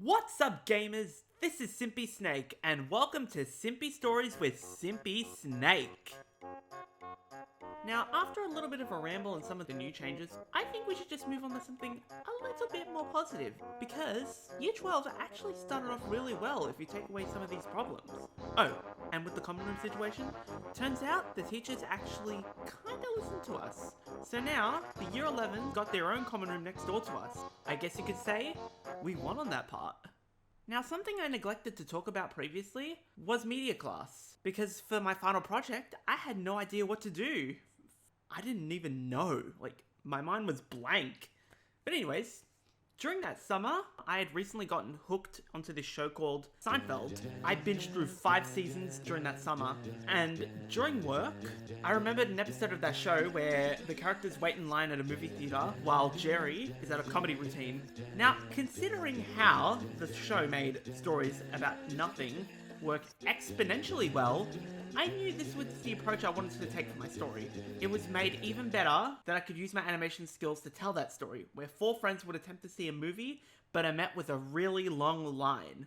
What's up, gamers? This is Simpy Snake, and welcome to Simpy Stories with Simpy Snake. Now, after a little bit of a ramble and some of the new changes, I think we should just move on to something a little bit more positive, because Year 12 actually started off really well if you take away some of these problems. Oh, and with the common room situation, turns out the teachers actually kinda listened to us. So now, the Year 11 got their own common room next door to us. I guess you could say, we won on that part. Now, something I neglected to talk about previously was media class, because for my final project, I had no idea what to do. I didn't even know, my mind was blank. But anyways, during that summer, I had recently gotten hooked onto this show called Seinfeld. I binged through 5 seasons during that summer, and during work, I remembered an episode of that show where the characters wait in line at a movie theater while Jerry is at a comedy routine. Now, considering how the show made stories about nothing work exponentially well, I knew this was the approach I wanted to take for my story. It was made even better that I could use my animation skills to tell that story, where 4 friends would attempt to see a movie, but are met with a really long line.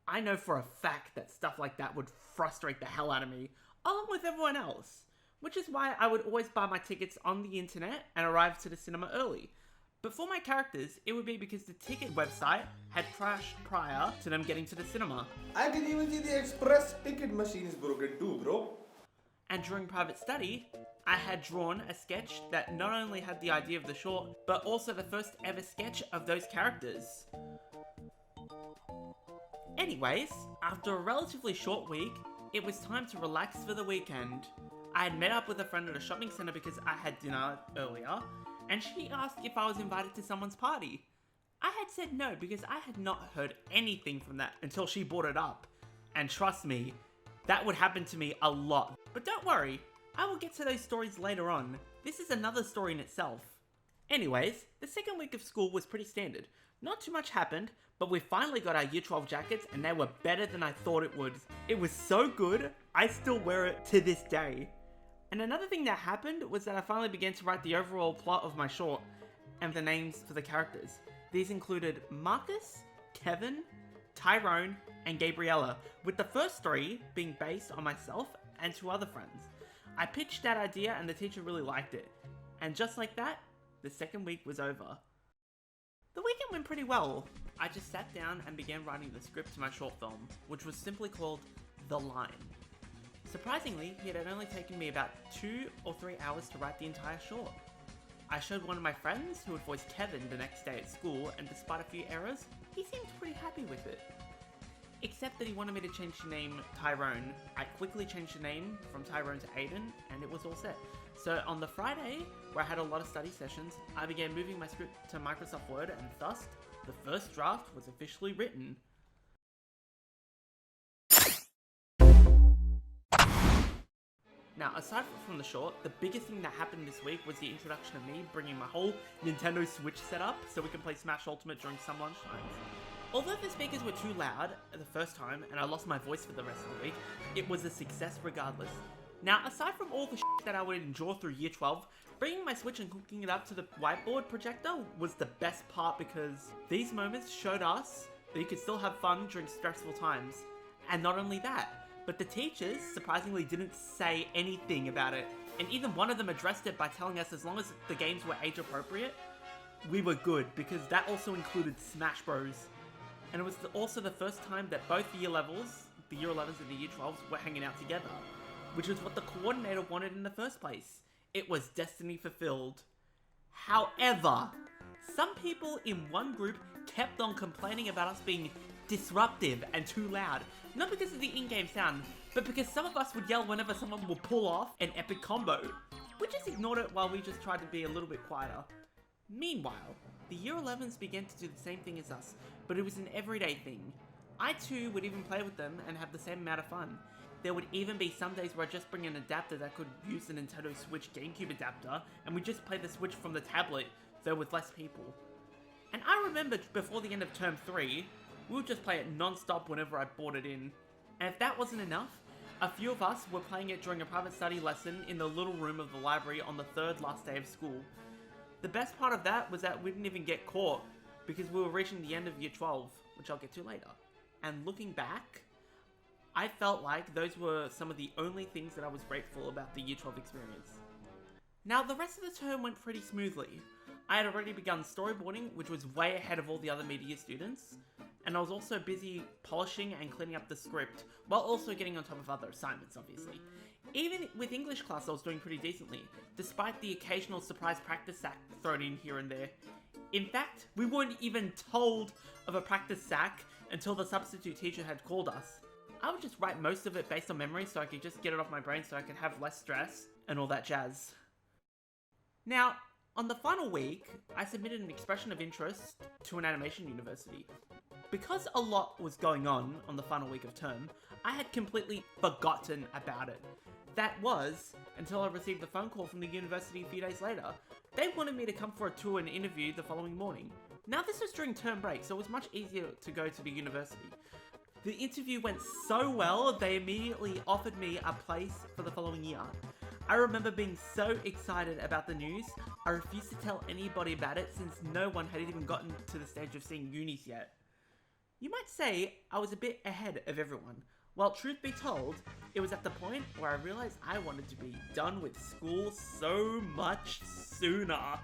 I know for a fact that stuff like that would frustrate the hell out of me, along with everyone else, which is why I would always buy my tickets on the internet and arrive to the cinema early. But for my characters, it would be because the ticket website had crashed prior to them getting to the cinema. I didn't even see the express ticket machine is broken too, bro. And during private study, I had drawn a sketch that not only had the idea of the short, but also the first ever sketch of those characters. Anyways, after a relatively short week, it was time to relax for the weekend. I had met up with a friend at a shopping centre because I had dinner earlier, and she asked if I was invited to someone's party. I had said no because I had not heard anything from that until she brought it up. And trust me, that would happen to me a lot. But don't worry, I will get to those stories later on. This is another story in itself. Anyways, the second week of school was pretty standard. Not too much happened, but we finally got our Year 12 jackets and they were better than I thought it would. It was so good, I still wear it to this day. And another thing that happened was that I finally began to write the overall plot of my short and the names for the characters. These included Marcus, Kevin, Tyrone, and Gabriella, with the first 3 being based on myself and 2 other friends. I pitched that idea and the teacher really liked it. And just like that, the second week was over. The weekend went pretty well. I just sat down and began writing the script to my short film, which was simply called The Line. Surprisingly, it had only taken me about 2 or 3 hours to write the entire short. I showed one of my friends who would voice Kevin the next day at school, and despite a few errors, he seemed pretty happy with it. Except that he wanted me to change the name Tyrone. I quickly changed the name from Tyrone to Aiden, and it was all set. So on the Friday, where I had a lot of study sessions, I began moving my script to Microsoft Word, and thus, the first draft was officially written. Now, aside from the short, the biggest thing that happened this week was the introduction of me bringing my whole Nintendo Switch setup so we can play Smash Ultimate during some lunchtimes. Although the speakers were too loud the first time and I lost my voice for the rest of the week, it was a success regardless. Now, aside from all the shit that I would endure through Year 12, bringing my Switch and hooking it up to the whiteboard projector was the best part because these moments showed us that you could still have fun during stressful times. And not only that, but the teachers surprisingly didn't say anything about it, and even one of them addressed it by telling us as long as the games were age appropriate, we were good, because that also included Smash Bros. And it was also the first time that both year levels, the Year 11s and the Year 12s, were hanging out together, which was what the coordinator wanted in the first place. It was destiny fulfilled. However, some people in one group kept on complaining about us being disruptive and too loud. Not because of the in-game sound, but because some of us would yell whenever someone would pull off an epic combo. We just ignored it while we just tried to be a little bit quieter. Meanwhile, the Year 11s began to do the same thing as us, but it was an everyday thing. I too would even play with them and have the same amount of fun. There would even be some days where I'd just bring an adapter that could use the Nintendo Switch GameCube adapter, and we'd just play the Switch from the tablet, though with less people. And I remember before the end of Term 3, we would just play it non-stop whenever I bought it in. And if that wasn't enough, a few of us were playing it during a private study lesson in the little room of the library on the 3rd last day of school. The best part of that was that we didn't even get caught. because we were reaching the end of year 12, which I'll get to later. And looking back, I felt like those were some of the only things that I was grateful about the year 12 experience. Now, the rest of the term went pretty smoothly. I had already begun storyboarding, which was way ahead of all the other media students, and I was also busy polishing and cleaning up the script, while also getting on top of other assignments, obviously. Even with English class, I was doing pretty decently, despite the occasional surprise practice sack thrown in here and there. In fact, we weren't even told of a practice sack until the substitute teacher had called us. I would just write most of it based on memory so I could just get it off my brain so I could have less stress and all that jazz. Now, on the final week, I submitted an expression of interest to an animation university. Because a lot was going on the final week of term, I had completely forgotten about it. That was until I received a phone call from the university a few days later. They wanted me to come for a tour and interview the following morning. Now this was during term break, so it was much easier to go to the university. The interview went so well, they immediately offered me a place for the following year. I remember being so excited about the news, I refused to tell anybody about it since no one had even gotten to the stage of seeing unis yet. You might say I was a bit ahead of everyone. Well, truth be told, it was at the point where I realized I wanted to be done with school so much sooner.